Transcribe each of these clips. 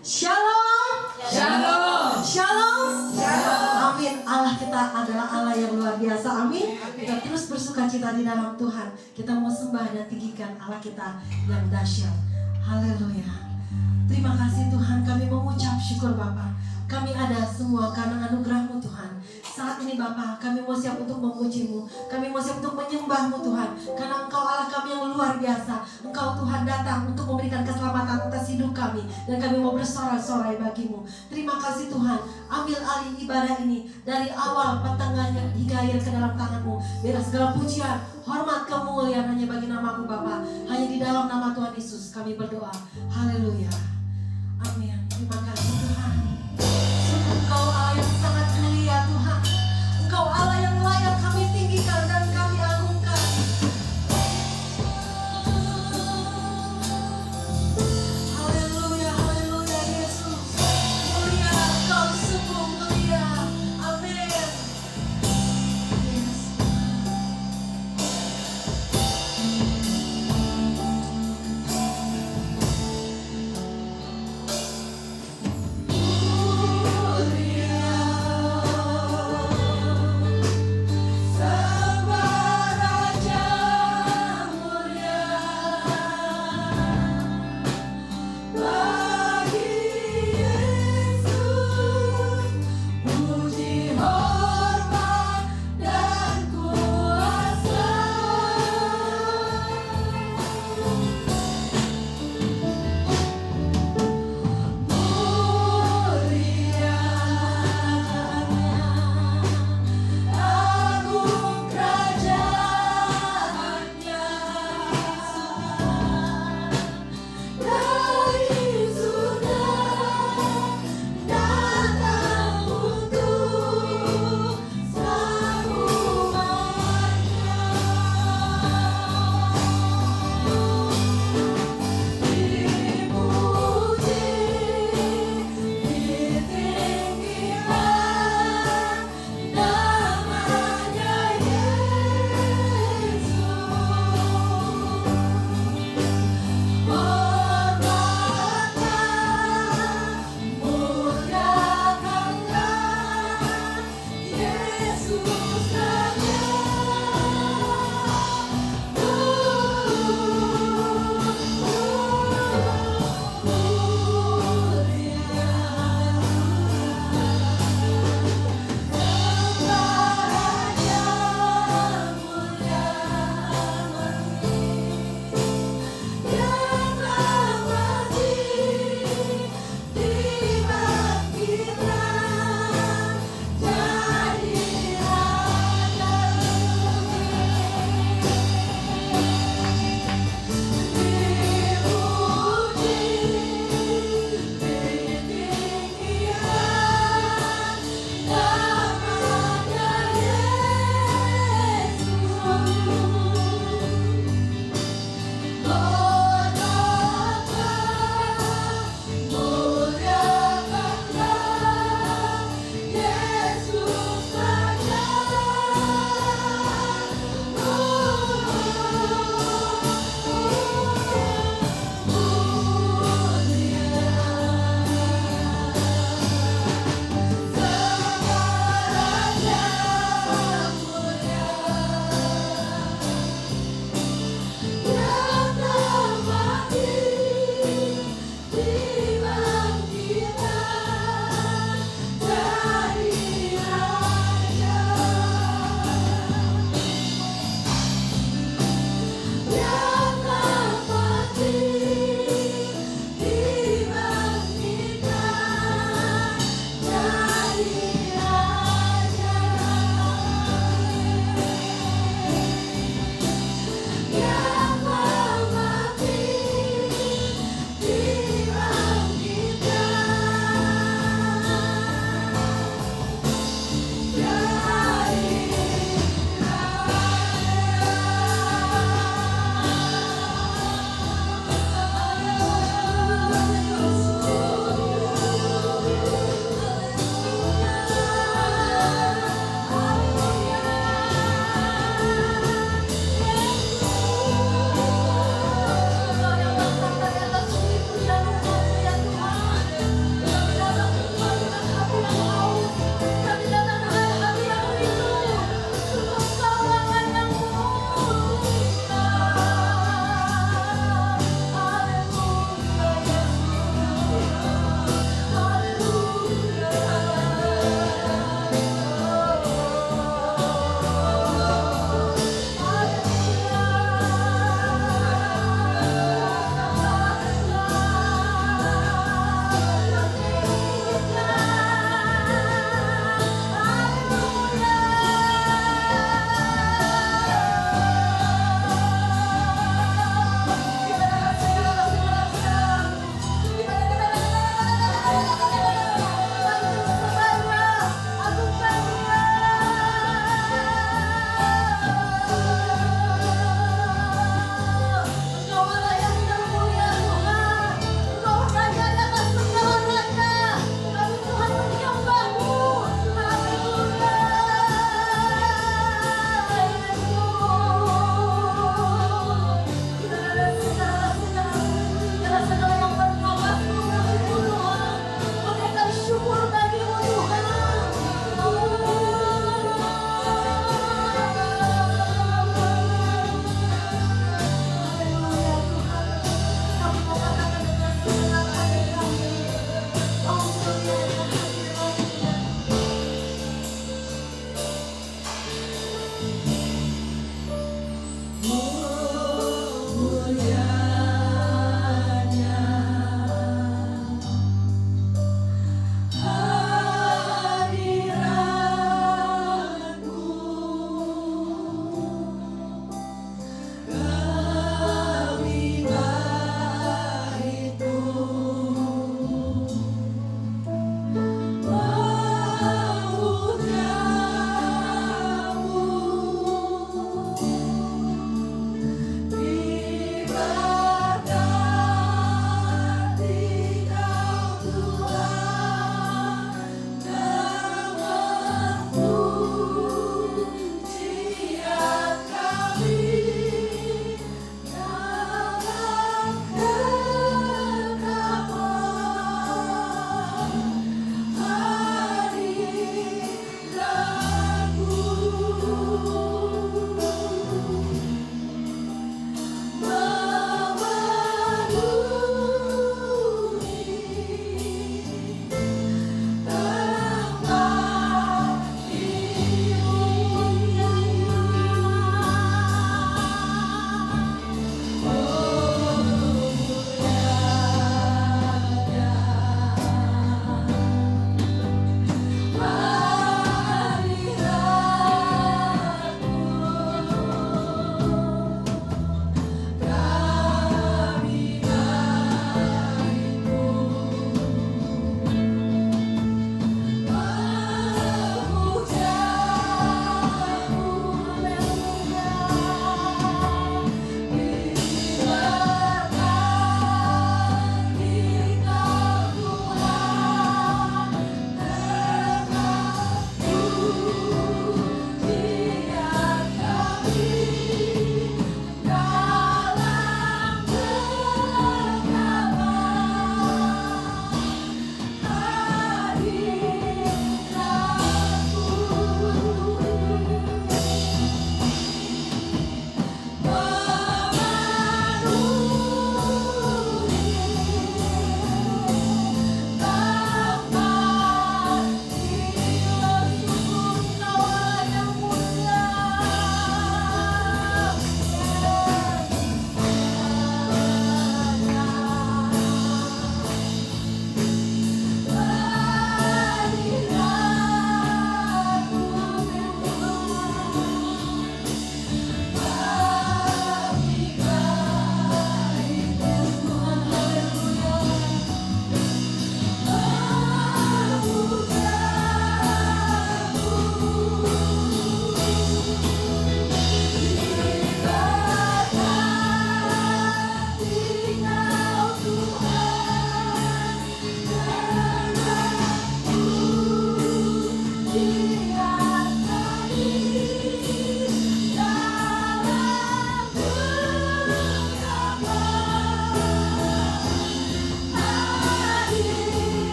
Shalom. Shalom. Shalom. Shalom. Amin. Allah kita adalah Allah yang luar biasa. Amin. Kita terus bersuka cita di dalam Tuhan. Kita mau sembah dan tinggikan Allah kita yang dahsyat. Haleluya. Terima kasih Tuhan, kami mengucap syukur Bapa. Kami ada semua karena anugerah-Mu Tuhan. Saat ini Bapa, kami mau siap untuk memuji-Mu. Kami mau siap untuk menyembah-Mu Tuhan. Karena Engkau Allah kami yang luar biasa. Engkau Tuhan datang untuk memberikan keselamatan atas hidup kami. Dan kami mau bersorak-sorai bagi-Mu. Terima kasih Tuhan. Ambil alih ibadah ini dari awal pertengahan hingga akhir ke dalam tangan-Mu. Biar segala pujian, hormat, kemuliaan hanya bagi nama-Mu Bapa. Hanya di dalam nama Tuhan Yesus kami berdoa. Haleluya. Amin. Terima kasih Tuhan. Sungguh Engkau Allah yang sangat mulia Tuhan. Engkau Allah yang layak kami tinggikan dan kami agungkan. Haleluya, haleluya Yesus. Mulia Engkau, sungguh mulia. Amin. Yes.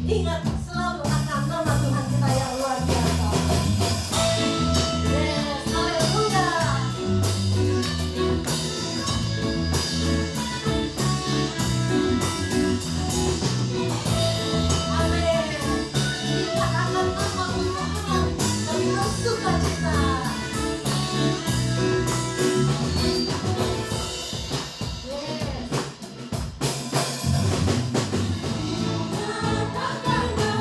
Ingat selalu akan nama Tuhan kita yang luar biasa. Yes, haleluya. Amin. Ingat akan nama Tuhan dengan sukacita. Yes. Katakan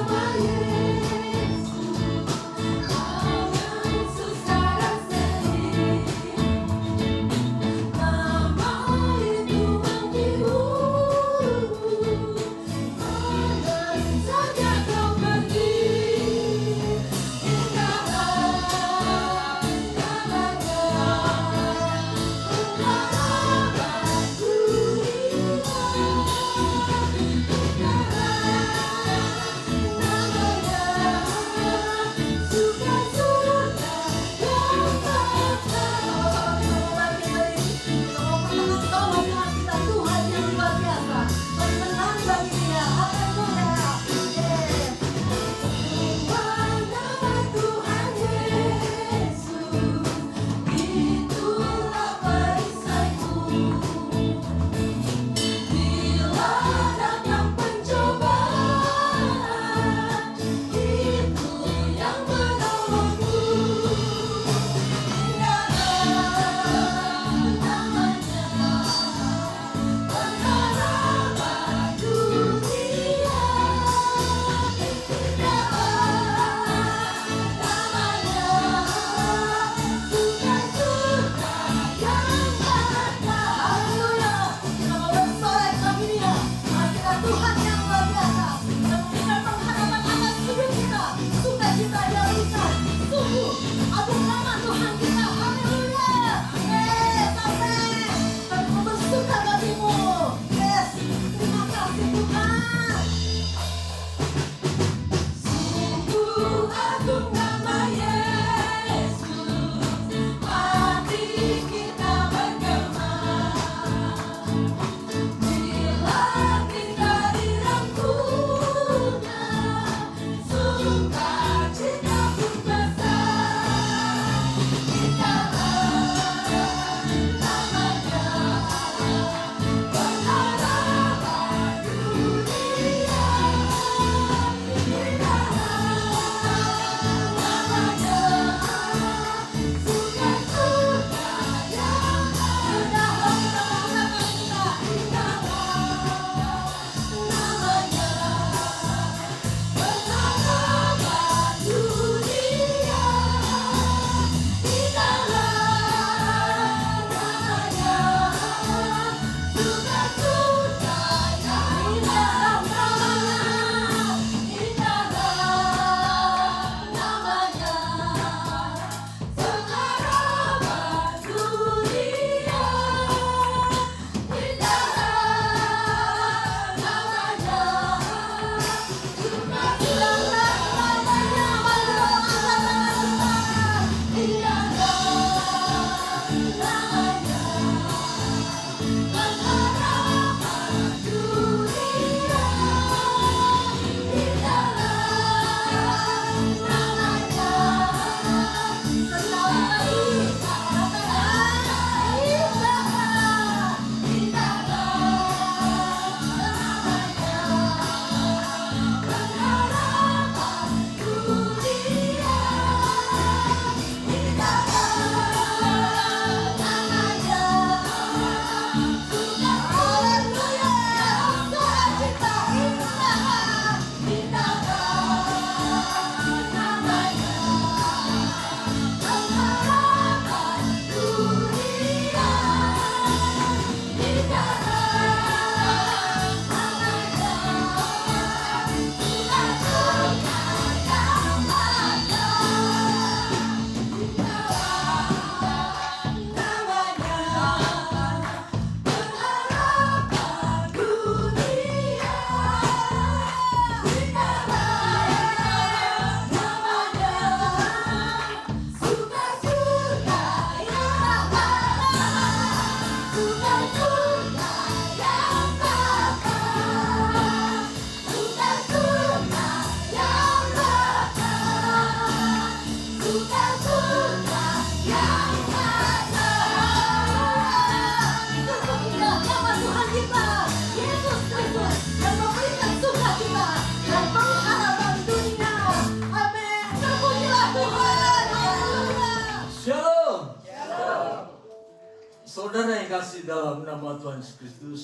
kasih dalam nama Tuhan Yesus Kristus,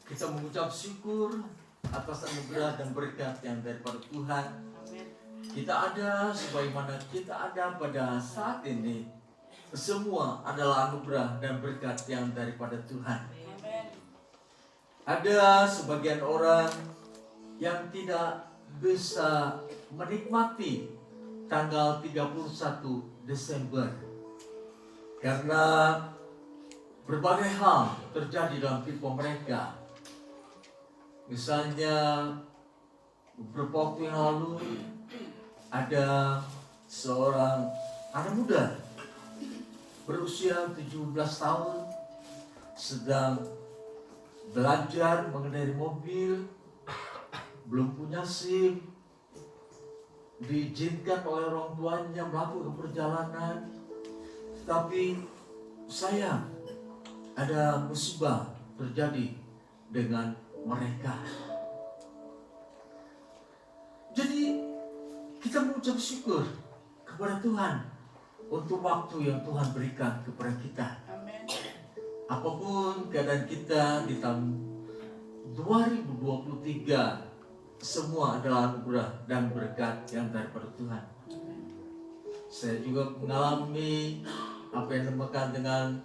kita mengucap syukur atas anugerah dan berkat yang daripada Tuhan. Kita ada sebagaimana kita ada pada saat ini. Semua adalah anugerah dan berkat yang daripada Tuhan. Ada sebagian orang yang tidak bisa menikmati tanggal 31 Desember karena berbagai hal terjadi dalam hidup mereka. Misalnya beberapa waktu yang lalu ada seorang anak muda berusia 17 tahun sedang belajar mengendarai mobil, belum punya SIM, diizinkan oleh orang tuanya melakukan perjalanan, tapi sayang ada musibah terjadi dengan mereka. Jadi kita mengucap syukur kepada Tuhan untuk waktu yang Tuhan berikan kepada kita. Amen. Apapun keadaan kita di tahun 2023, semua adalah anugerah dan berkat yang daripada Tuhan. Saya juga mengalami apa yang dinamakan dengan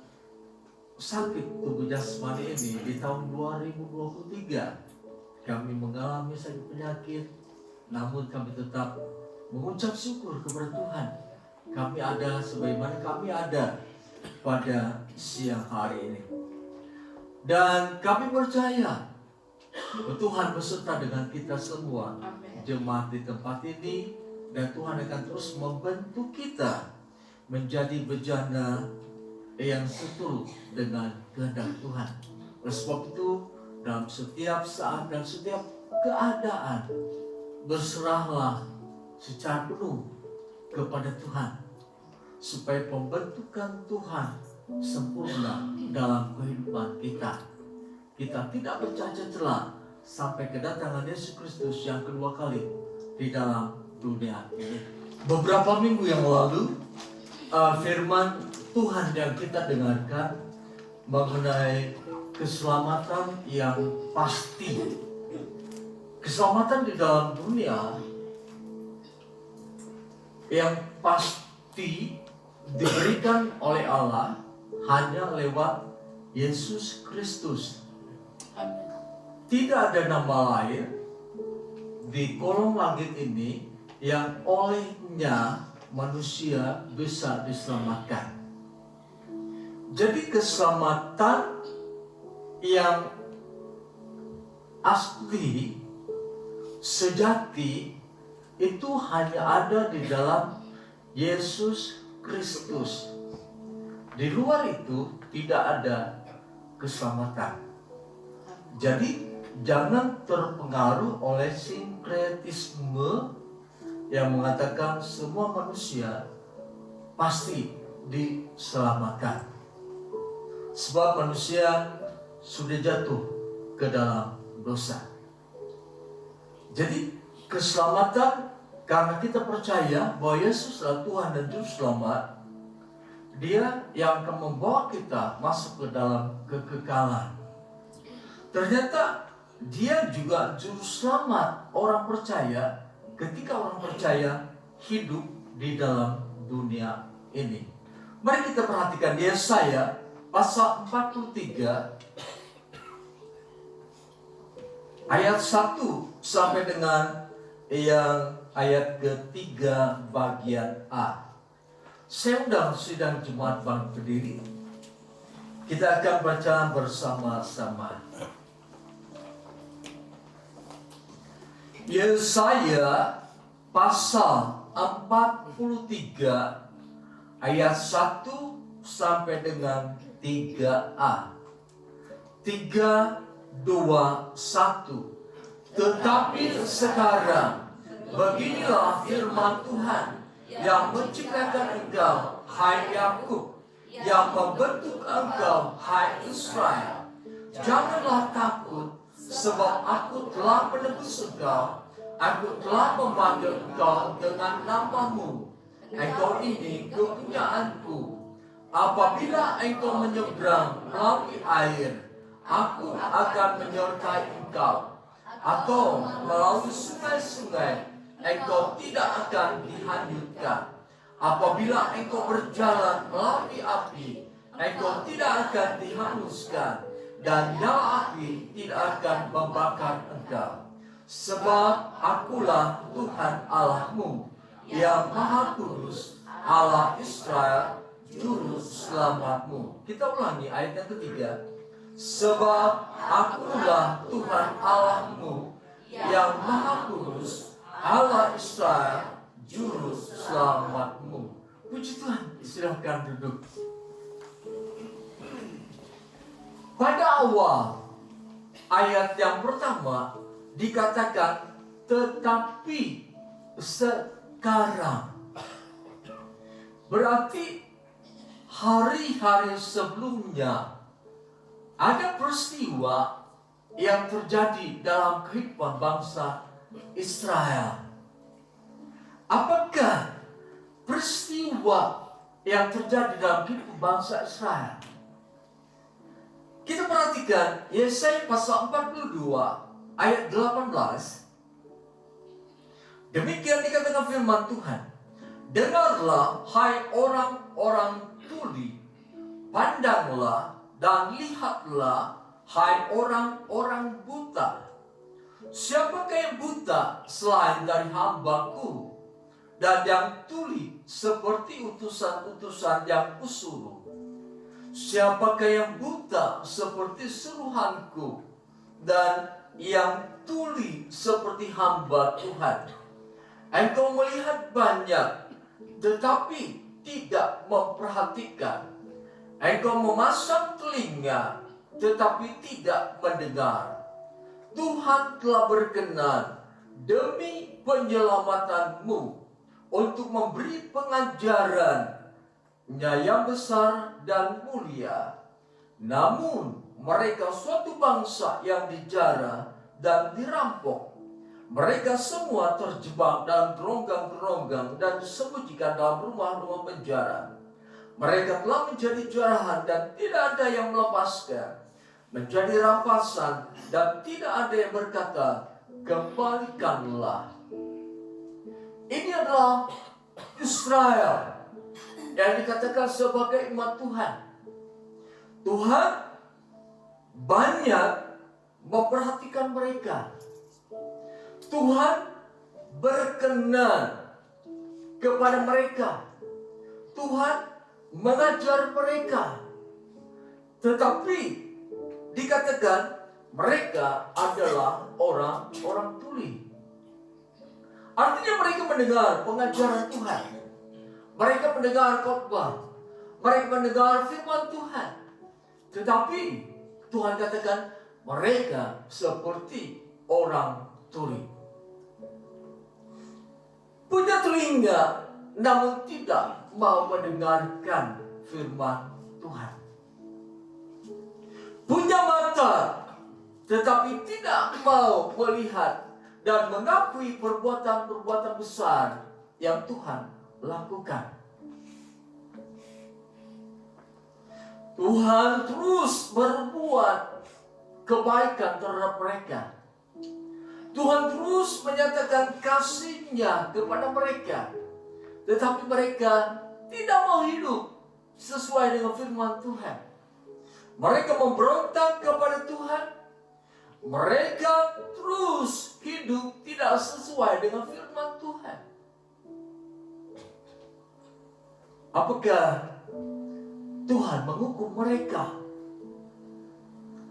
sakit tubuh jasmani ini di tahun 2023. Kami mengalami sakit penyakit, namun kami tetap mengucap syukur kepada Tuhan. Kami ada sebagaimana kami ada pada siang hari ini. Dan kami percaya Tuhan beserta dengan kita semua, jemaat di tempat ini, dan Tuhan akan terus membentuk kita menjadi bejana yang seturut dengan kehendak Tuhan. Oleh sebab itu, dalam setiap saat dan setiap keadaan, berserahlah secara penuh kepada Tuhan, supaya pembentukan Tuhan sempurna dalam kehidupan kita. Kita tidak bercacat celah sampai kedatangan Yesus Kristus yang kedua kali di dalam dunia ini. Beberapa minggu yang lalu, firman Tuhan yang kita dengarkan mengenai keselamatan yang pasti. Keselamatan di dalam dunia yang pasti diberikan oleh Allah hanya lewat Yesus Kristus. Tidak ada nama lain di kolong langit ini yang olehnya manusia bisa diselamatkan. Jadi keselamatan yang asli, sejati, itu hanya ada di dalam Yesus Kristus. Di luar itu tidak ada keselamatan. Jadi jangan terpengaruh oleh sinkretisme yang mengatakan semua manusia pasti diselamatkan. Sebab manusia sudah jatuh ke dalam dosa. Jadi keselamatan karena kita percaya bahwa Yesus adalah Tuhan dan Juru Selamat, Dia yang akan membawa kita masuk ke dalam kekekalan. Ternyata Dia juga Juru Selamat orang percaya ketika orang percaya hidup di dalam dunia ini. Mari kita perhatikan Yesaya pasal 43 ayat 1 sampai dengan yang ayat ketiga bagian A. Saya undang sidang jemaat bangkit berdiri. Kita akan baca bersama-sama. Yesaya pasal 43 ayat 1 sampai dengan 3a. 3, 2, 1. Tetapi sekarang beginilah firman Tuhan yang menciptakan engkau, hai Yakub, yang membentuk engkau, hai Israel. Janganlah takut, sebab aku telah menebus engkau. Aku telah memanggil engkau dengan namamu. Engkau ini kepunyaanku. apabila engkau menyeberang melalui air, aku akan menyertai engkau. Atau melalui sungai-sungai, engkau tidak akan dihanyutkan. Apabila engkau berjalan melalui api, engkau tidak akan dihanguskan, dan nyala api tidak akan membakar engkau. Sebab akulah Tuhan Allahmu, yang Maha Kudus, Allah Israel, Juru Selamatmu. Kita ulangi ayat yang ketiga. Sebab akulah Tuhan Allahmu, yang Maha Kudus, Allah Israel, Juru Selamatmu. Puji Tuhan, silahkan duduk. Pada awal ayat yang pertama dikatakan tetapi sekarang. Berarti hari-hari sebelumnya ada peristiwa yang terjadi dalam kehidupan bangsa Israel. Apakah peristiwa yang terjadi dalam kehidupan bangsa Israel? Kita perhatikan Yesaya pasal 42 ayat 18. Demikian dikatakan firman Tuhan. Dengarlah hai orang-orang tuli, pandanglah dan lihatlah hai orang-orang buta. Siapakah yang buta selain dari hamba-Ku, dan yang tuli seperti utusan-utusan yang kusuruh? Siapakah yang buta seperti suruhan-Ku, dan yang tuli seperti hamba Tuhan? Engkau melihat banyak, tetapi tidak memperhatikan. Engkau memasang telinga, tetapi tidak mendengar. Tuhan telah berkenan demi penyelamatanmu untuk memberi pengajaran-Nya yang besar dan mulia. Namun mereka suatu bangsa yang dijara dan dirampok. Mereka semua terjebak dalam geronggang-geronggang dan disembunyikan dalam rumah-rumah penjara. Mereka telah menjadi jarahan dan tidak ada yang melepaskan, menjadi rampasan dan tidak ada yang berkata, kembalikanlah. Ini adalah Israel yang dikatakan sebagai umat Tuhan. Tuhan banyak memperhatikan mereka. Tuhan berkenan kepada mereka. Tuhan mengajar mereka. Tetapi dikatakan mereka adalah orang-orang tuli. Artinya mereka mendengar pengajaran Tuhan. Mereka mendengar khotbah. Mereka mendengar firman Tuhan. Tetapi Tuhan katakan mereka seperti orang tuli. Punya telinga, namun tidak mau mendengarkan firman Tuhan. Punya mata, tetapi tidak mau melihat dan mengakui perbuatan-perbuatan besar yang Tuhan lakukan. Tuhan terus berbuat kebaikan terhadap mereka. Tuhan terus menyatakan kasih-Nya kepada mereka. Tetapi mereka tidak mau hidup sesuai dengan firman Tuhan. Mereka memberontak kepada Tuhan. Mereka terus hidup tidak sesuai dengan firman Tuhan. Apakah Tuhan menghukum mereka?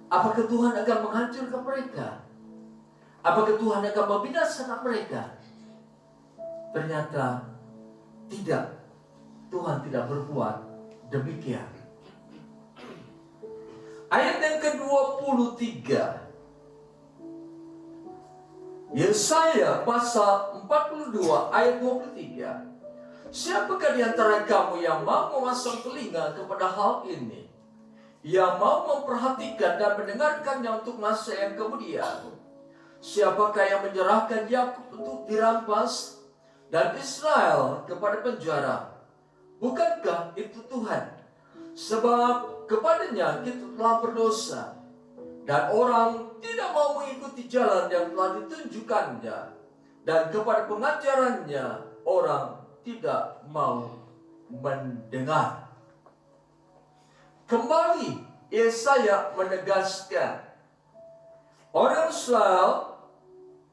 Apakah Tuhan akan menghancurkan mereka? Apakah Tuhan akan membinasakan mereka? Ternyata tidak. Tuhan tidak berbuat demikian. Ayat yang ke-23. Yesaya pasal 42 ayat 23. Siapakah di antara kamu yang mau memasang telinga kepada hal ini? Yang mau memperhatikan dan mendengarkannya untuk masa yang kemudian? Siapakah yang menyerahkan Yakub untuk dirampas dan Israel kepada penjara? Bukankah itu Tuhan? sebab kepadanya kita telah berdosa, dan orang tidak mau mengikuti jalan yang telah ditunjukkannya, dan kepada pengajarannya orang tidak mau mendengar. Kembali Yesaya menegaskan, orang Israel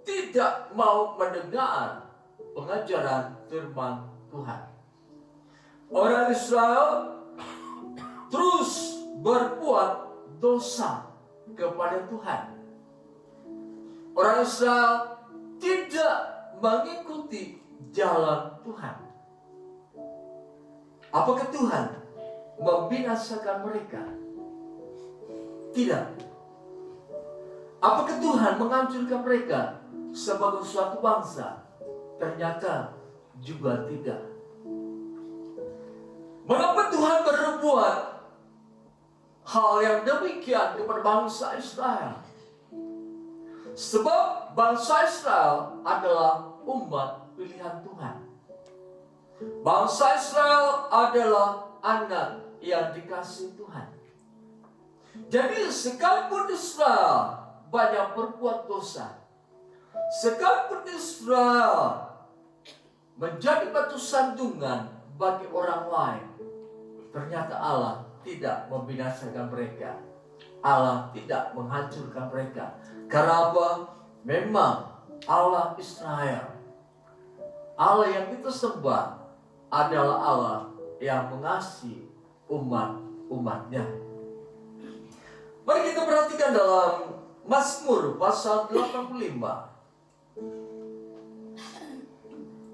tidak mau mendengar pengajaran firman Tuhan. Orang Israel terus berbuat dosa kepada Tuhan. Orang Israel tidak mengikuti jalan Tuhan. Apakah Tuhan membinasakan mereka? Tidak. Apakah Tuhan menghancurkan mereka sebagai suatu bangsa? Ternyata juga tidak. Mengapa Tuhan berbuat hal yang demikian kepada bangsa Israel? Sebab bangsa Israel adalah umat pilihan Tuhan. Bangsa Israel adalah anak yang dikasihi Tuhan. Jadi sekalipun Israel banyak berbuat dosa, sekalipun Israel menjadi batu sandungan bagi orang lain, ternyata Allah tidak membinasakan mereka. Allah tidak menghancurkan mereka. Karena apa? Memang Allah Israel, Allah yang kita sembah, adalah Allah yang mengasihi umat-umatnya. Mari kita perhatikan dalam Mazmur pasal 85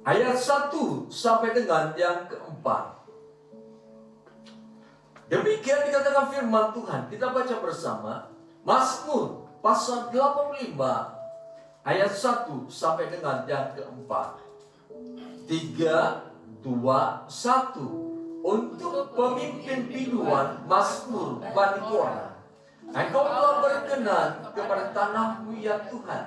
ayat 1 sampai dengan yang keempat. Demikian dikatakan firman Tuhan. Kita baca bersama Mazmur pasal 85 ayat 1 sampai dengan yang keempat. 3, 2, 1. Untuk pemimpin biduan Mazmur Bani Korah. Engkau telah berkenan kepada tanahmu ya Tuhan,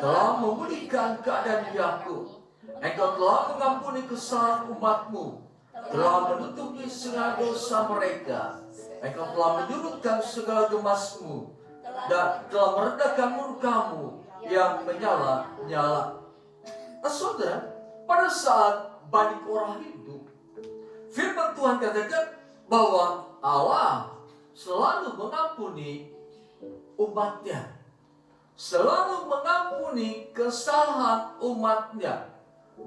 telah memulihkan keadaan Yakub. Engkau telah mengampuni kesalahan umatmu, telah menutupi segala dosa mereka. Engkau telah menyurutkan segala gemasmu, dan telah meredakan murkamu yang menyala-nyala. Saudara, pada saat Bani Korah hidup, firman Tuhan katakan bahwa Allah selalu mengampuni umatnya, selalu mengampuni kesalahan umatnya,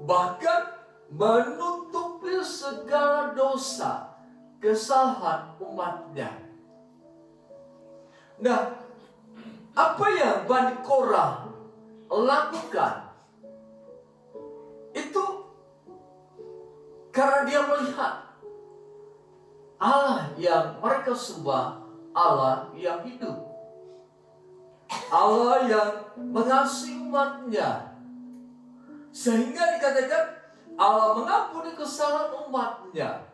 bahkan menutupi segala dosa kesalahan umatnya. Nah, apa yang Bani Korah lakukan itu karena dia melihat Allah yang mereka sembah, Allah yang hidup, Allah yang mengasihi umatnya, sehingga dikatakan Allah mengampuni kesalahan umatnya.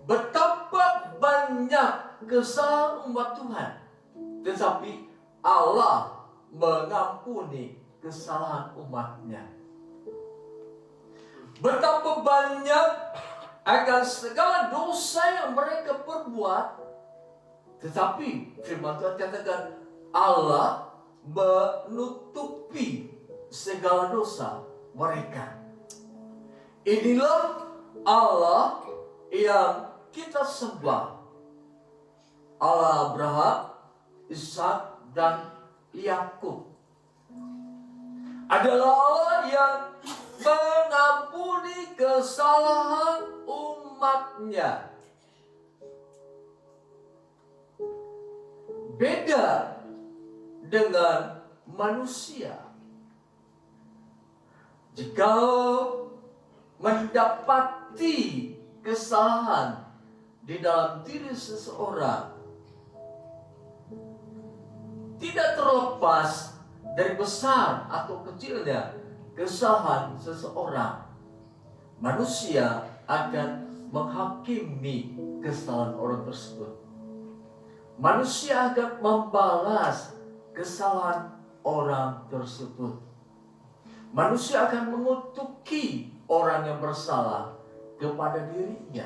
Betapa banyak kesalahan umat Tuhan, tetapi Allah mengampuni kesalahan umatnya. Betapa banyak akan segala dosa yang mereka perbuat, tetapi firman Tuhan katakan Allah menutupi segala dosa mereka. Inilah Allah yang kita sembah. Allah Abraham, Ishak, dan Yakub adalah Allah yang mengampuni kesalahan umatnya. Beda dengan manusia. Jika mendapati kesalahan di dalam diri seseorang, tidak terlepas dari besar atau kecilnya kesalahan seseorang, manusia akan menghakimi kesalahan orang tersebut. Manusia akan membalas kesalahan orang tersebut. Manusia akan mengutuki orang yang bersalah kepada dirinya.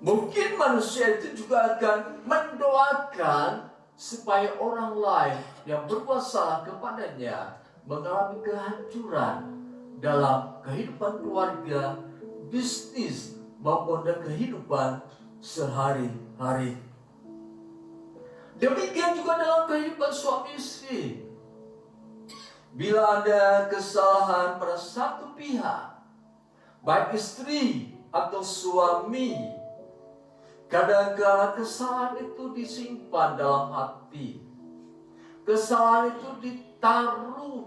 Mungkin manusia itu juga akan mendoakan supaya orang lain yang berbuat salah kepadanya mengalami kehancuran dalam kehidupan keluarga, bisnis, maupun dalam kehidupan sehari-hari. Demikian juga dalam kehidupan suami istri. Bila ada kesalahan pada satu pihak, baik istri atau suami, kadang-kala kesalahan itu disimpan dalam hati. Kesalahan itu ditaruh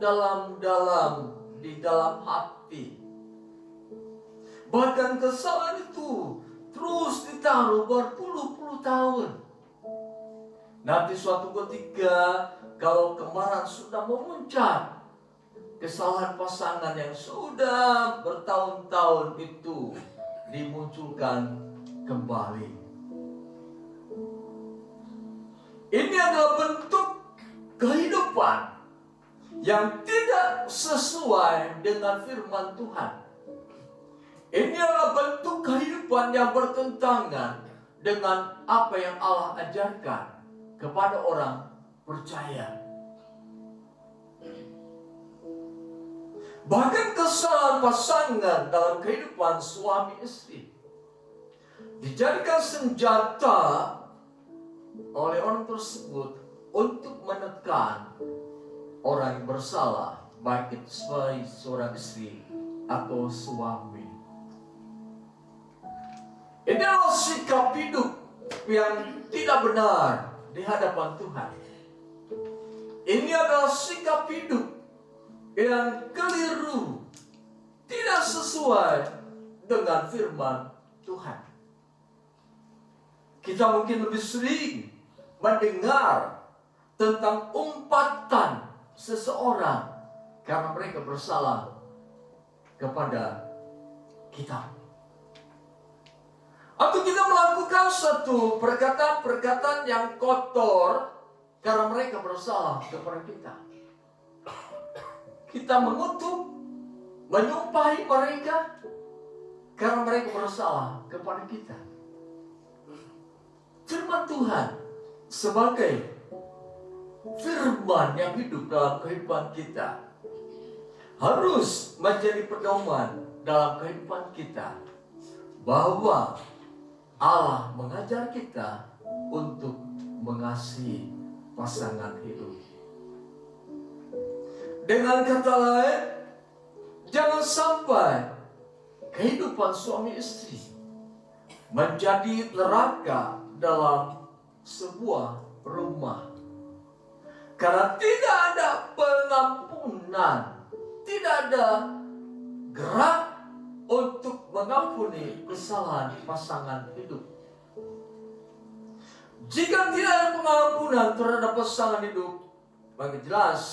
di dalam hati. Bahkan kesalahan itu terus ditaruh berpuluh-puluh tahun. Nanti suatu ketika kalau kemarahan sudah memuncak, kesalahan pasangan yang sudah bertahun-tahun itu dimunculkan kembali. Ini adalah bentuk kehidupan yang tidak sesuai dengan firman Tuhan. Ini adalah bentuk kehidupan yang bertentangan dengan apa yang Allah ajarkan kepada orang percaya. Bahkan kesalahan pasangan dalam kehidupan suami istri dijadikan senjata oleh orang tersebut untuk menekan orang yang bersalah, baik itu sebagai seorang istri atau suami. Ini adalah sikap hidup yang tidak benar di hadapan Tuhan. Ini adalah sikap hidup yang keliru, tidak sesuai dengan firman Tuhan. Kita mungkin lebih sering mendengar tentang umpatan seseorang karena mereka bersalah kepada kita. Atau kita melakukan suatu perkataan-perkataan yang kotor karena mereka bersalah kepada kita. Kita mengutuk, menyumpahi mereka karena mereka bersalah kepada kita. Firman Tuhan sebagai firman yang hidup dalam kehidupan kita harus menjadi pedoman dalam kehidupan kita, bahwa Allah mengajar kita untuk mengasihi pasangan hidup. Dengan kata lain, jangan sampai kehidupan suami istri menjadi neraka dalam sebuah rumah. Karena tidak ada pengampunan, tidak ada gerak untuk mengampuni kesalahan pasangan hidup. Jika tidak ada pengampunan terhadap pasangan hidup, maka jelas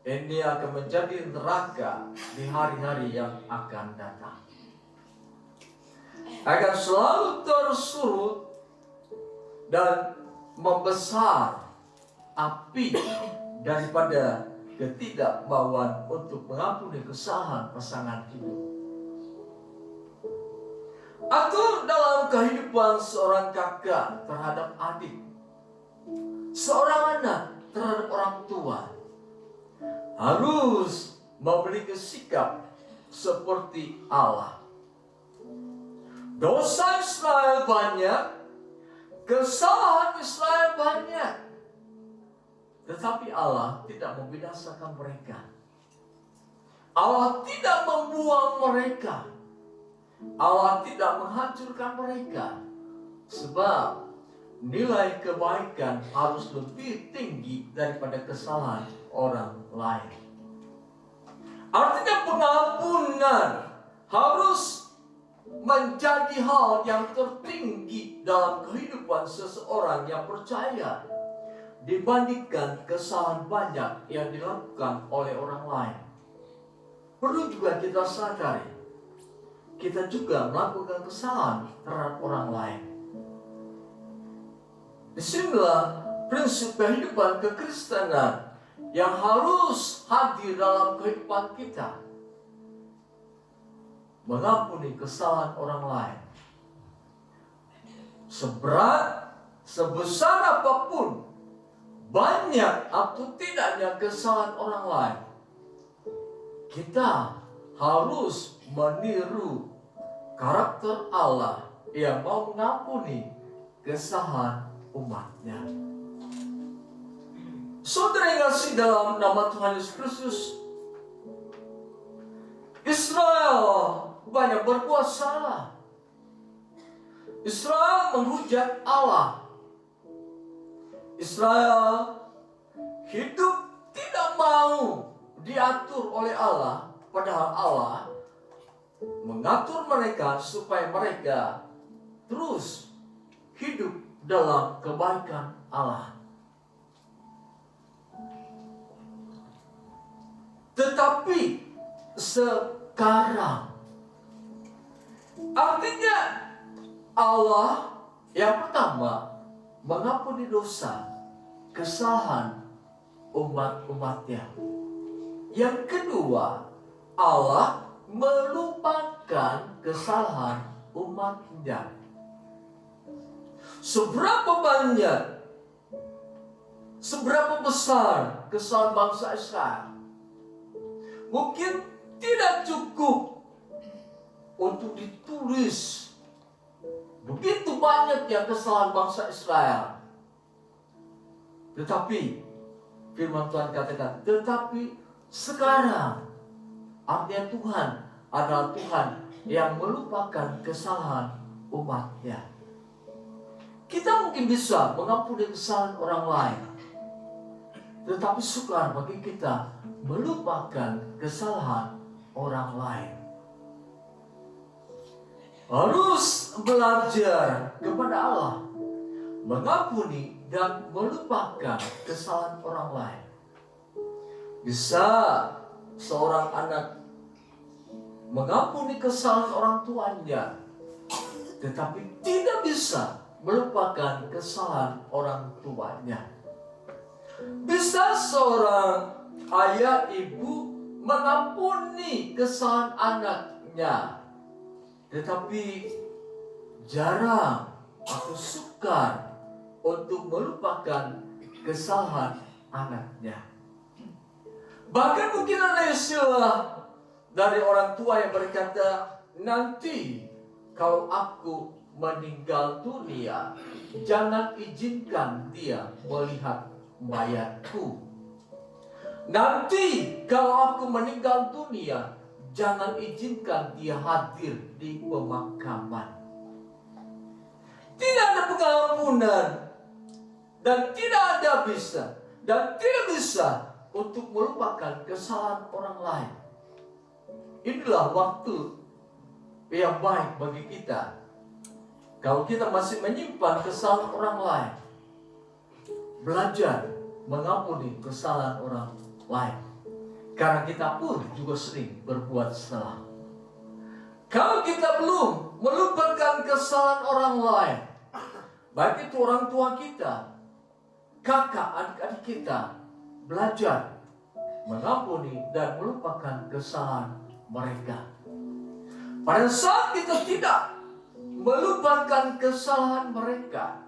ini akan menjadi neraka di hari-hari yang akan datang. Akan selalu tersurut dan membesar api daripada ketidakmauan untuk mengampuni kesalahan pasangan hidup. Atau dalam kehidupan seorang kakak terhadap adik, seorang anak terhadap orang tua, harus memiliki sikap seperti Allah. Dosa Israel banyak, kesalahan Israel banyak, tetapi Allah tidak membinasakan mereka. Allah tidak membuang mereka. Allah tidak menghancurkan mereka. Sebab nilai kebaikan harus lebih tinggi daripada kesalahan orang lain. Artinya pengampunan harus menjadi hal yang tertinggi dalam kehidupan seseorang yang percaya, dibandingkan kesalahan banyak yang dilakukan oleh orang lain. Perlu juga kita sadari, kita juga melakukan kesalahan terhadap orang lain. Disinilah prinsip kehidupan kekristenan yang harus hadir dalam kehidupan kita. Mengampuni kesalahan orang lain. seberat, sebesar apapun, banyak atau tidaknya kesalahan orang lain, kita harus meniru karakter Allah yang mau mengampuni kesalahan umatnya. Saudara yang kasih dalam nama Tuhan Yesus Kristus, Israel banyak berbuat salah. Israel menghujat Allah. Israel hidup tidak mau diatur oleh Allah, padahal Allah mengatur mereka supaya mereka terus hidup dalam kebaikan Allah. Tetapi sekarang, artinya Allah yang pertama mengampuni dosa, kesalahan umat-umatnya. Yang kedua, Allah melupakan kesalahan umatnya. Seberapa banyak, seberapa besar kesalahan bangsa Israel, mungkin tidak cukup untuk ditulis. Begitu banyaknya kesalahan bangsa Israel. Tetapi firman Tuhan katakan, tetapi sekarang, artinya Tuhan adalah Tuhan yang melupakan kesalahan umatnya. Kita mungkin bisa mengampuni kesalahan orang lain, tetapi sukar bagi kita melupakan kesalahan orang lain. Harus belajar kepada Allah mengampuni dan melupakan kesalahan orang lain. Bisa seorang anak mengampuni kesalahan orang tuanya, tetapi tidak bisa melupakan kesalahan orang tuanya. Bisa seorang ayah ibu mengampuni kesalahan anaknya, tetapi jarang atau sukar untuk melupakan kesalahan anaknya. Bahkan mungkin ada istilah dari orang tua yang berkata, nanti kalau aku meninggal dunia, jangan izinkan dia melihat mayatku. Nanti kalau aku meninggal dunia, jangan izinkan dia hadir di pemakaman. Tidak ada pengampunan dan tidak ada bisa dan tidak bisa untuk melupakan kesalahan orang lain. Inilah waktu yang baik bagi kita. Kalau kita masih menyimpan kesalahan orang lain, belajar mengampuni kesalahan orang lain. Karena kita pun juga sering berbuat salah. Kalau kita belum melupakan kesalahan orang lain, baik itu orang tua kita, kakak, adik-adik kita, belajar mengampuni dan melupakan kesalahan mereka. Pada saat kita tidak melupakan kesalahan mereka,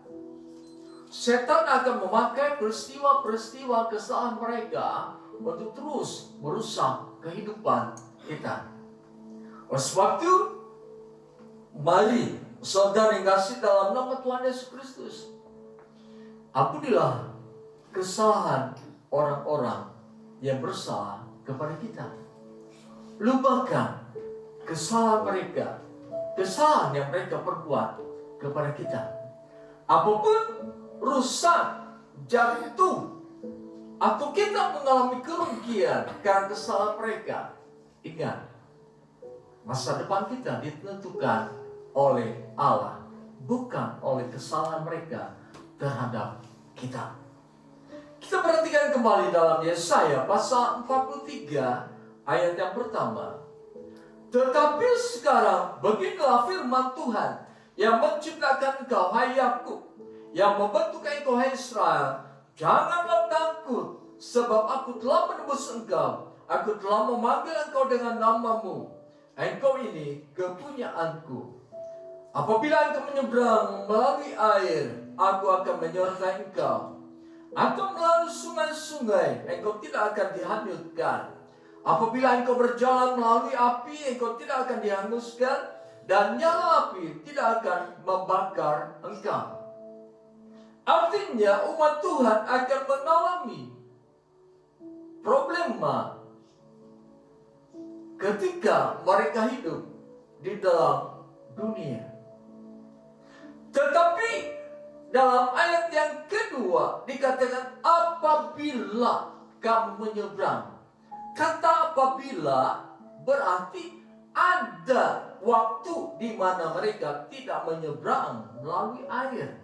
setan akan memakai peristiwa-peristiwa kesalahan mereka untuk terus merusak kehidupan kita. Oleh sebab itu, mari saudara yang kasih dalam nama Tuhan Yesus Kristus, ampunilah kesalahan orang-orang yang bersalah kepada kita. Lupakan kesalahan mereka, kesalahan yang mereka perbuat kepada kita. Apapun rusak, jatuh, atau kita mengalami kerugian karena kesalahan mereka, ingat, masa depan kita ditentukan oleh Allah, bukan oleh kesalahan mereka terhadap kita. Kita perhatikan kembali dalam Yesaya pasal 43 ayat yang pertama. Tetapi sekarang beginilah firman Tuhan yang menciptakan engkau, hai Yakub, yang membentuk engkau, hai Israel. Janganlah takut, sebab aku telah menebus engkau. Aku telah memanggil engkau dengan namamu. Engkau ini kepunyaanku. Apabila engkau menyeberang melalui air, aku akan menyertai engkau. Atau melalui sungai-sungai, engkau tidak akan dihanyutkan. Apabila engkau berjalan melalui api, engkau tidak akan dihanguskan, dan nyala api tidak akan membakar engkau. Artinya umat Tuhan akan mengalami problema ketika mereka hidup di dalam dunia. Tetapi dalam ayat yang kedua dikatakan apabila kamu menyeberang. Kata apabila berarti ada waktu di mana mereka tidak menyeberang melalui air.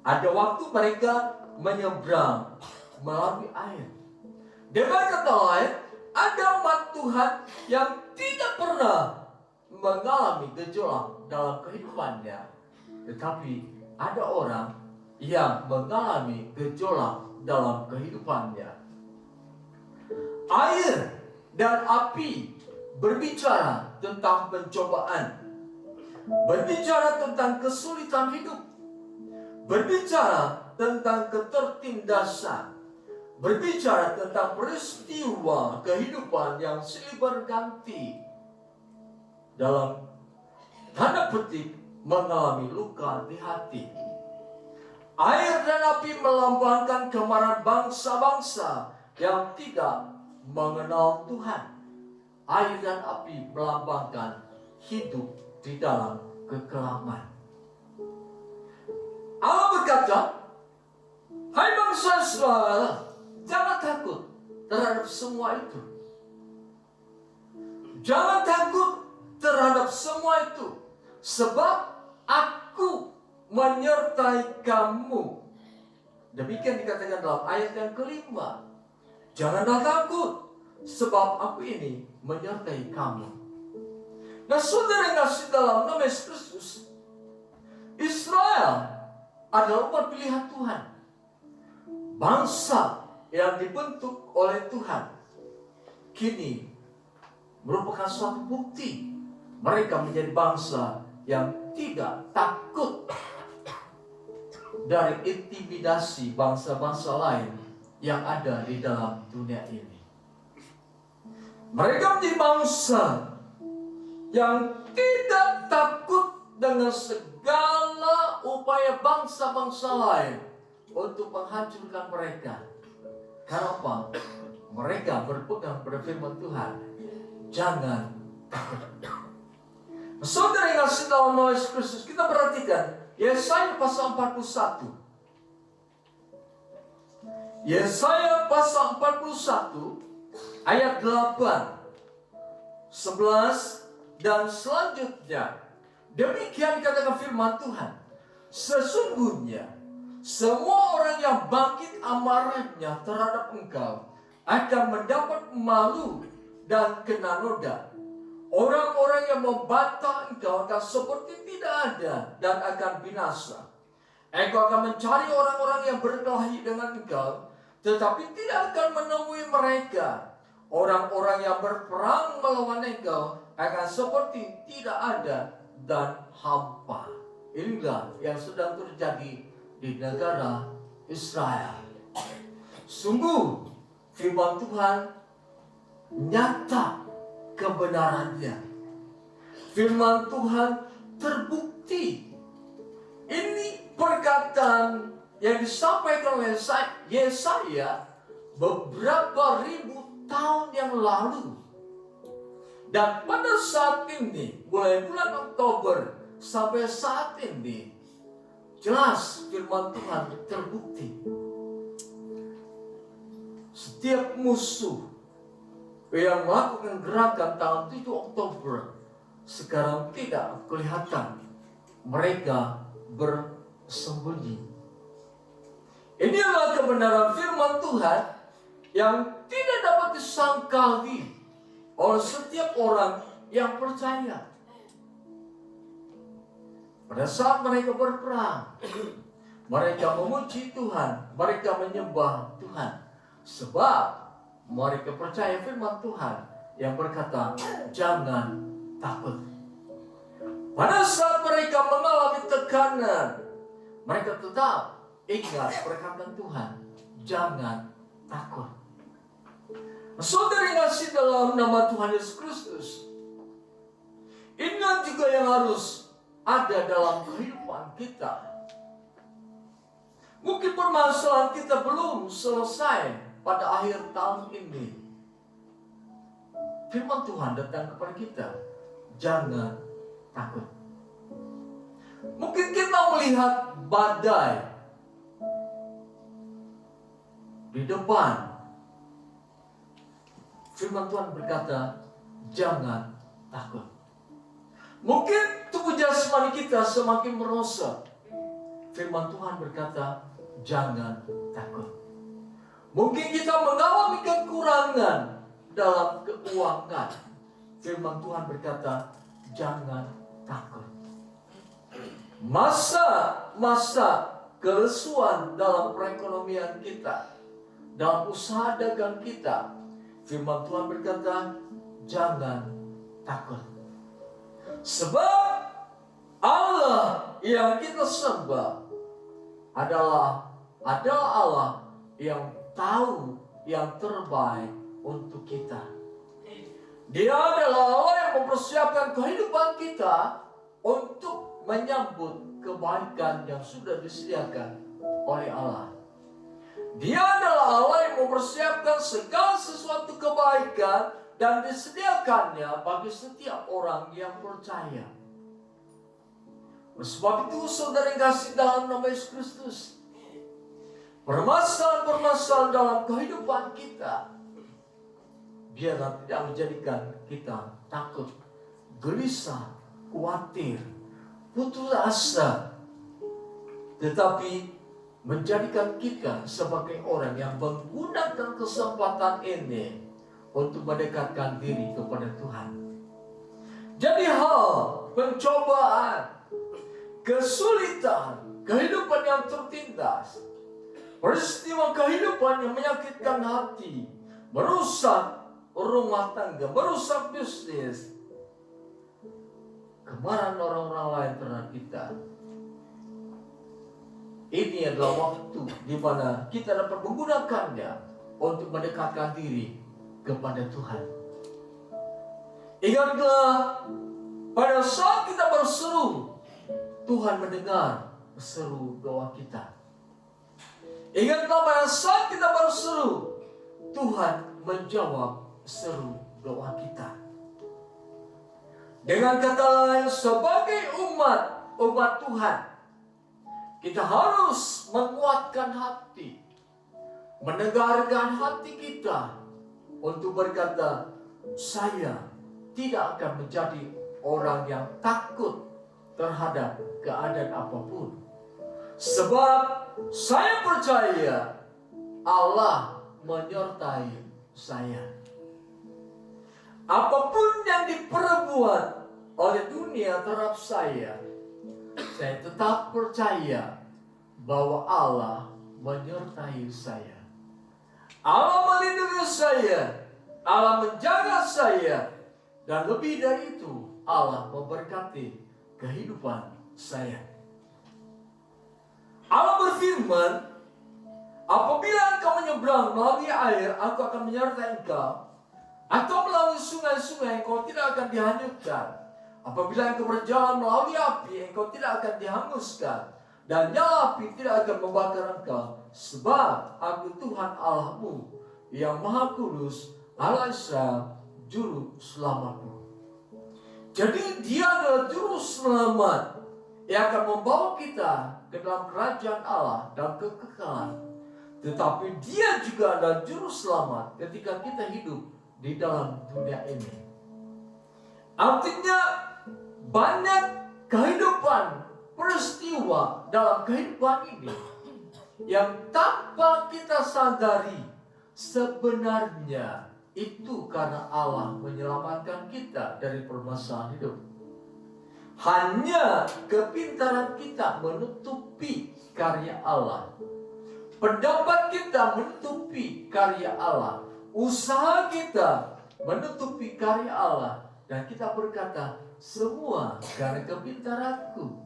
Ada waktu mereka menyeberang melalui air. Dengan kata lain, ada umat Tuhan yang tidak pernah mengalami gejolak dalam kehidupannya. Tetapi ada orang yang mengalami gejolak dalam kehidupannya. Air dan api berbicara tentang pencobaan, berbicara tentang kesulitan hidup, berbicara tentang ketertindasan, berbicara tentang peristiwa kehidupan yang silih berganti, dalam tanda petik mengalami luka di hati. Air dan api melambangkan kemarahan bangsa-bangsa yang tidak mengenal Tuhan. Air dan api melambangkan hidup di dalam kekelaman. Allah berkata, hai bangsa Israel, jangan takut terhadap semua itu. Jangan takut terhadap semua itu, sebab aku menyertai kamu. Demikian dikatakan dalam ayat yang kelima. Janganlah takut, sebab aku ini menyertai kamu. Nah, saudara yang kasih dalam nama Yesus Kristus, Israel adalah umat pilihan Tuhan, bangsa yang dibentuk oleh Tuhan. Kini merupakan suatu bukti mereka menjadi bangsa yang tidak takut dari intimidasi bangsa-bangsa lain yang ada di dalam dunia ini. Mereka menjadi bangsa yang tidak takut dengan segala upaya bangsa-bangsa lain untuk menghancurkan mereka. Karena apa? Mereka berpegang pada firman Tuhan. Jangan takut. Saudara yang kasih dalam nama Yesus Kristus, kita perhatikan Yesaya pasal 41. Yesaya pasal 41 ayat 8, 11 dan selanjutnya. Demikian dikatakan firman Tuhan. Sesungguhnya semua orang yang bangkit amarahnya terhadap engkau akan mendapat malu dan kena noda. Orang-orang yang membantah engkau akan seperti tidak ada dan akan binasa. Engkau akan mencari orang-orang yang berkelahi dengan engkau, tetapi tidak akan menemui mereka. Orang-orang yang berperang melawan engkau akan seperti tidak ada dan hampa. Inilah yang sedang terjadi di negara Israel. Sungguh firman Tuhan nyata kebenarannya. Firman Tuhan terbukti. Ini perkataan yang disampaikan oleh Yesaya beberapa ribu tahun yang lalu. Dan pada saat ini, mulai bulan Oktober sampai saat ini, jelas firman Tuhan terbukti. Setiap musuh yang melakukan gerakan tanggal 7 Oktober sekarang tidak kelihatan. Mereka bersembunyi. Inilah kebenaran firman Tuhan yang tidak dapat disangkali oleh setiap orang yang percaya. Pada saat mereka berperang, mereka memuji Tuhan, mereka menyembah Tuhan, sebab mereka percaya firman Tuhan yang berkata, jangan takut. Pada saat mereka mengalami tekanan, mereka tetap ingat perkataan Tuhan. Jangan takut. Saudara kasih dalam nama Tuhan Yesus Kristus, ingat juga yang harus ada dalam kehidupan kita. Mungkin permasalahan kita belum selesai pada akhir tahun ini. Firman Tuhan datang kepada kita, jangan takut. Mungkin kita melihat badai di depan. Firman Tuhan berkata, jangan takut. Mungkin tubuh jasmani kita semakin merosot. Firman Tuhan berkata, jangan takut. Mungkin kita mengalami kekurangan dalam keuangan. Firman Tuhan berkata, jangan takut. Masa kelesuan dalam perekonomian kita, dalam usaha dagang kita, firman Tuhan berkata, jangan takut. Sebab Allah yang kita sembah adalah Allah yang tahu yang terbaik untuk kita. Dia adalah Allah yang mempersiapkan kehidupan kita untuk menyambut kebaikan yang sudah disediakan oleh Allah. Dia adalah Allah yang mempersiapkan segala sesuatu kebaikan dan disediakannya bagi setiap orang yang percaya. Sebab itu saudara yang kasih dalam nama Yesus Kristus, permasalahan-permasalahan dalam kehidupan kita biarlah tidak menjadikan kita takut, gelisah, khawatir, putus asa, tetapi menjadikan kita sebagai orang yang menggunakan kesempatan ini untuk mendekatkan diri kepada Tuhan. Jadi hal pencobaan, kesulitan, kehidupan yang tertindas, peristiwa kehidupan yang menyakitkan hati, merusak rumah tangga, merusak bisnis, kemarahan orang-orang lain terhadap kita. Ini adalah waktu di mana kita dapat menggunakannya untuk mendekatkan diri kepada Tuhan. Ingatlah, pada saat kita berseru, Tuhan mendengar seru doa kita. Ingatlah, pada saat kita berseru, Tuhan menjawab seru doa kita. Dengan kata lain, sebagai umat Tuhan, kita harus menguatkan hati, menegarkan hati kita untuk berkata, saya tidak akan menjadi orang yang takut terhadap keadaan apapun. Sebab saya percaya Allah menyertai saya. Apapun yang diperbuat oleh dunia terhadap saya tetap percaya bahwa Allah menyertai saya. Allah melindungi saya, Allah menjaga saya, dan lebih dari itu, Allah memberkati kehidupan saya. Allah berfirman, apabila engkau menyeberang melalui air, aku akan menyertai engkau. Atau melalui sungai-sungai, engkau tidak akan dihanyutkan. Apabila engkau berjalan melalui api, engkau tidak akan dihanguskan. Dan nyala api tidak akan membakar engkau. Sebab aku Tuhan Allahmu yang Maha Kudus, Allah Israel, Juru Selamatmu. Jadi dia adalah Juru Selamat yang akan membawa kita ke dalam kerajaan Allah dan kekekalan. Tetapi dia juga adalah Juru Selamat ketika kita hidup di dalam dunia ini. Artinya banyak kehidupan, peristiwa dalam kehidupan ini yang tanpa kita sadari sebenarnya itu karena Allah menyelamatkan kita dari permasalahan hidup. Hanya kepintaran kita menutupi karya Allah, pendapat kita menutupi karya Allah, usaha kita menutupi karya Allah, dan kita berkata, semua karena kepintaranku,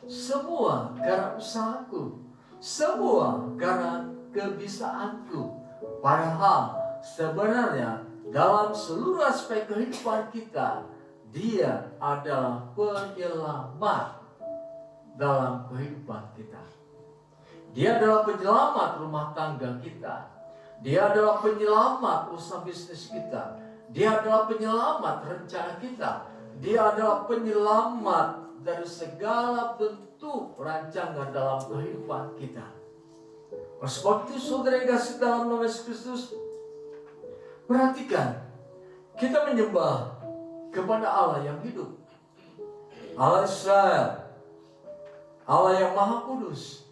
semua karena usahaku, semua karena kebisaanku. Padahal sebenarnya dalam seluruh aspek kehidupan kita, Dia adalah penyelamat dalam kehidupan kita. Dia adalah penyelamat rumah tangga kita. Dia adalah penyelamat usaha bisnis kita. Dia adalah penyelamat rencana kita. Dia adalah penyelamat dari segala bentuk rancangan dalam kehidupan kita. Sebab itu saudara yang kasih dalam nama Yesus Kristus, perhatikan, kita menyembah kepada Allah yang hidup, Allah Israel, Allah yang Maha Kudus.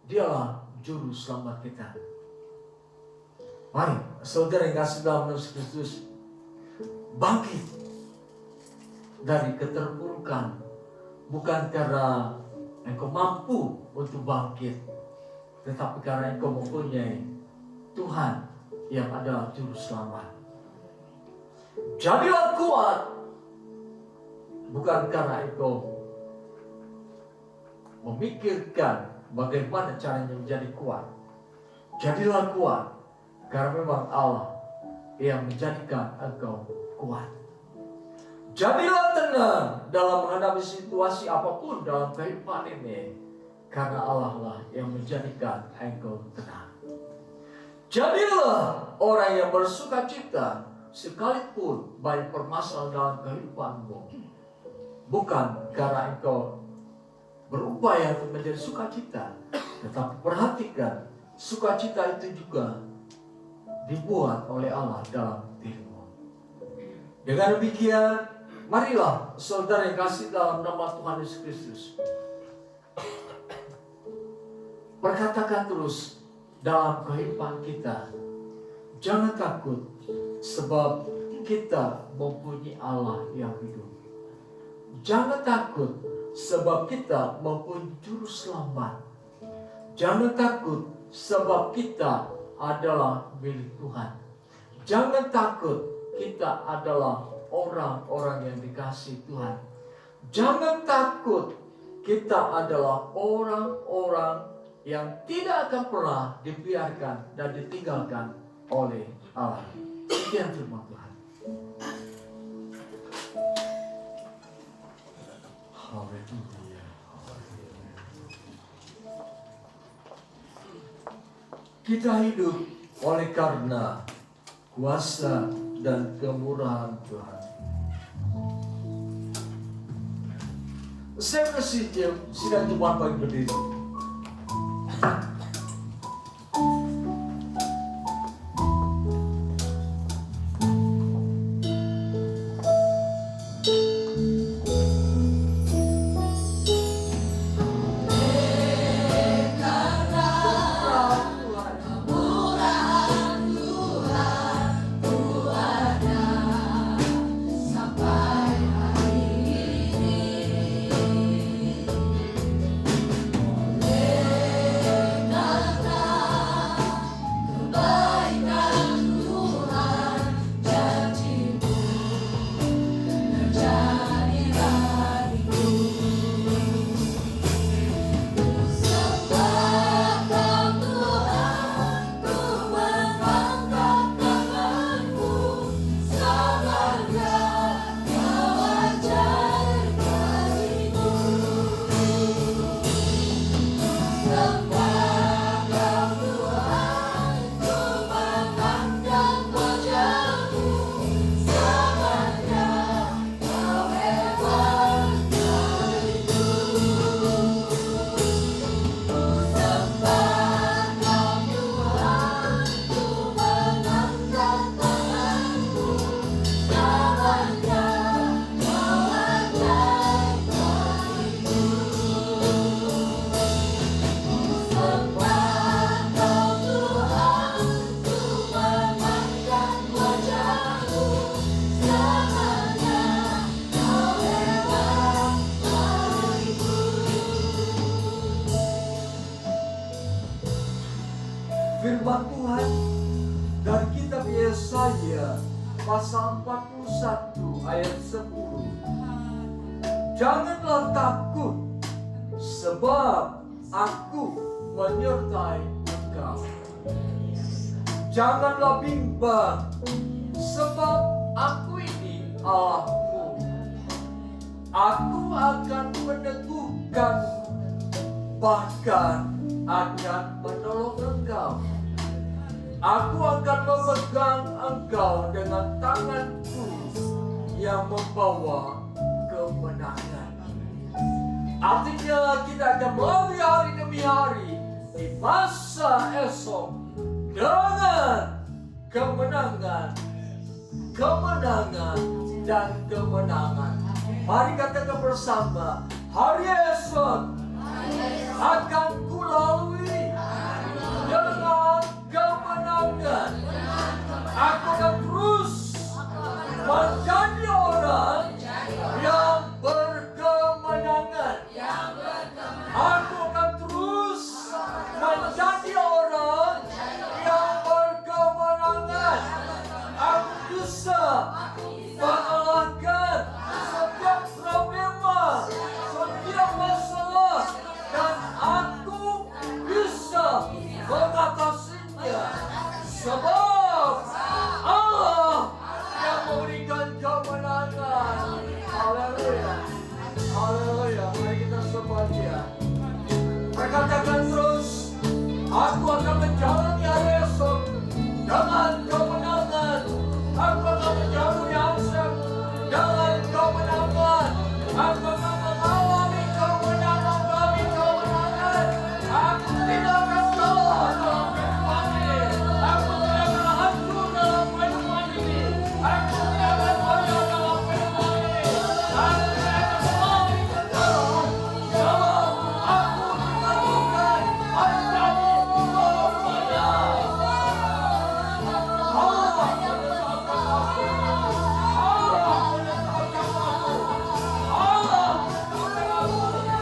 Dialah juru selamat kita. Mari saudara yang kasih dalam nama Yesus Kristus, bangkit dari keterpurukan, bukan karena engkau mampu untuk bangkit, tetapi karena engkau mempunyai Tuhan yang adalah juru selamat. Jadilah kuat, bukan karena engkau memikirkan bagaimana caranya menjadi kuat. Jadilah kuat karena memang Allah yang menjadikan engkau kuat. Jadilah tenang dalam menghadapi situasi apapun dalam kehidupan ini, karena Allah lah yang menjadikan engkau tenang. Jadilah orang yang bersuka cita sekalipun banyak permasalahan dalam kehidupanmu, bukan karena engkau berupaya untuk menjadi sukacita, tetapi perhatikan, sukacita itu juga dibuat oleh Allah dalam dirimu. Dengan demikian, marilah saudara yang kasih dalam nama Tuhan Yesus Kristus, perkatakan terus dalam kehidupan kita, jangan takut, sebab kita mempunyai Allah yang hidup. Jangan takut, sebab kita mempunyai juru selamat. Jangan takut, sebab kita adalah milik Tuhan. Jangan takut, kita adalah orang-orang yang dikasihi Tuhan. Jangan takut, kita adalah orang-orang yang tidak akan pernah dibiarkan dan ditinggalkan oleh Allah. Sekian firman Tuhan. Haleluya. Kita hidup oleh karena kuasa dan kemurahan Tuhan. Saya kasih sidang Jumat pagi berdiri. Firman Tuhan dari kitab Yesaya pasal 41 ayat 10. Janganlah takut, sebab aku menyertai engkau. Janganlah bimbang, sebab aku ini Allahmu. Aku akan meneguhkan, bahkan akan menolong engkau. Aku akan memegang engkau dengan tanganku yang membawa kemenangan. Artinya kita akan melalui hari demi hari di masa esok dengan kemenangan, kemenangan, dan kemenangan. Mari katakan bersama, hari esok akan kulalui dengan kemenangan. Aku akan terus menjadi orang yang berkemenangan. Aku akan terus menjadi orang yang berkemenangan. Aku bisa mengalahkan setiap problema, setiap masalah, dan aku bisa mengatasinya. Sebab Allah yang memberikan kemenangan. Haleluya, haleluya. Mari kita sembah Dia. Katakan terus, aku akan menjalani hari esok dengan kemenangan. Aku akan menjalani hari esok dengan kemenangan. Aku akan mengalami kemenangan demi kemenangan. Aku tidak akan kalah dalam kehidupan ini. Aku tidak akan hancur dalam kehidupan ini. Aku tidak akan goyah dalam kehidupan ini. Aku tidak akan kembali ke dalam. Sebab aku ditemukan menjadi kemenangan. Allah menetapkan aku. Allah menetapkan aku. Allah menetapkan aku menjadi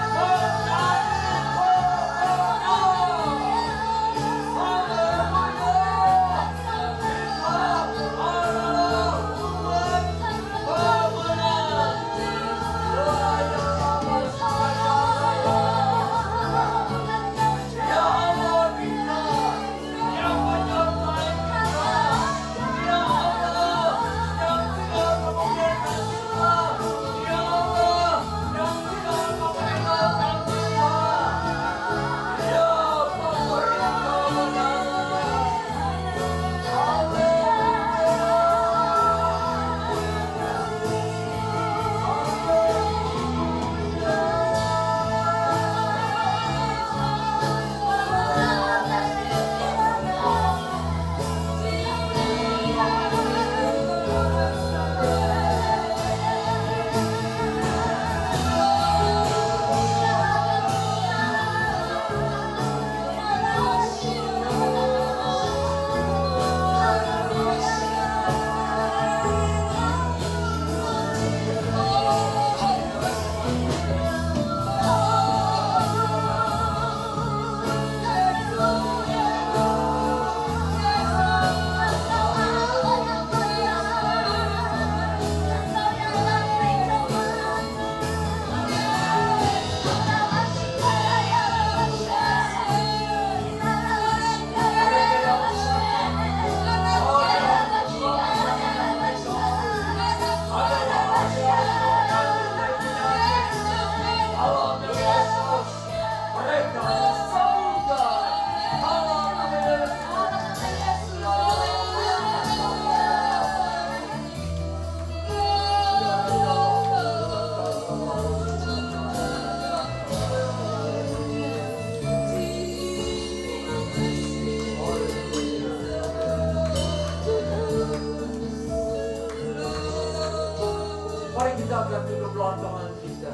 Mari kita angkat dulu tangan kita.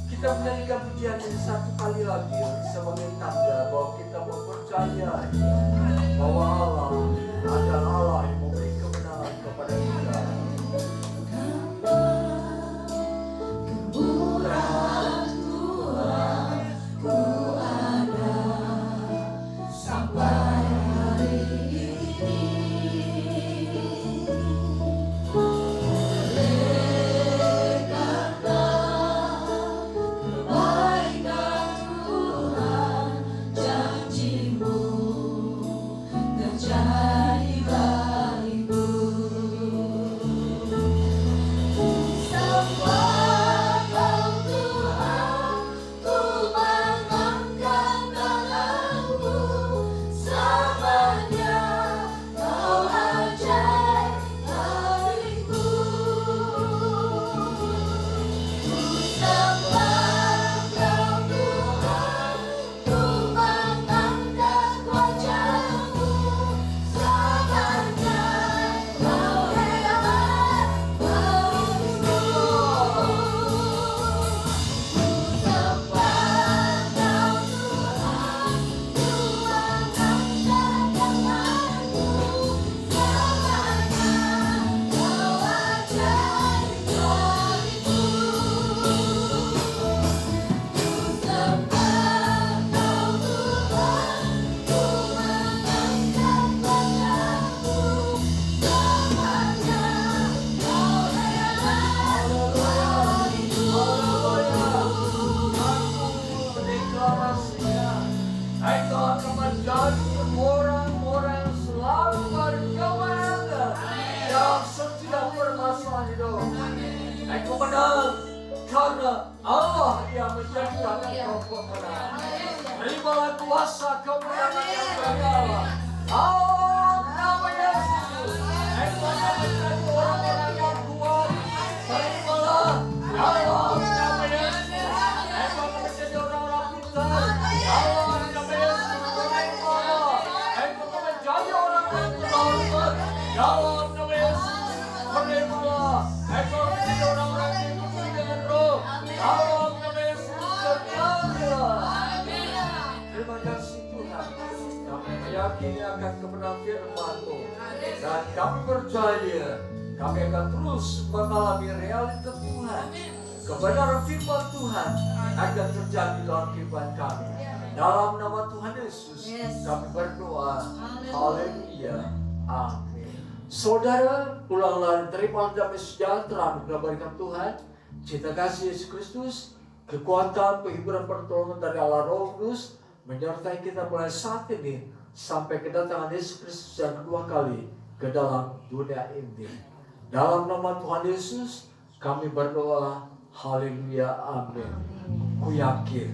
Kita menyanyikan pujian ini satu kali lagi sebagai tanda bahwa kita mempercayai bahwa Allah adalah Allah yang memberi kemenangan kepada kita. Kemurahan Tuhan ku ada sampai hari ini. Oleh karena Dalam nama Yesus, terimalah ekor kita orang-orang yang dipenuhi dengan roh. Dalam nama Yesus, terjadilah. Terima kasih Tuhan. Kami meyakini akan kebenaran firman-Mu. Dan kami percaya kami akan terus mengalami realitas Tuhan. Kebenaran firman Tuhan akan terjadi dalam kehidupan kami. Dalam nama Tuhan Yesus kami berdoa. Haleluya. Amin. Saudara, ulanglah terima damai sejahtera dikabarkan Tuhan, cinta kasih Yesus Kristus, kekuatan, penghiburan, pertolongan dari Allah Roh Kudus menyertai kita mulai saat ini sampai kedatangan Yesus Kristus yang kedua kali ke dalam dunia ini. Dalam nama Tuhan Yesus kami berdoa. Haleluya. Amin. Ku yakin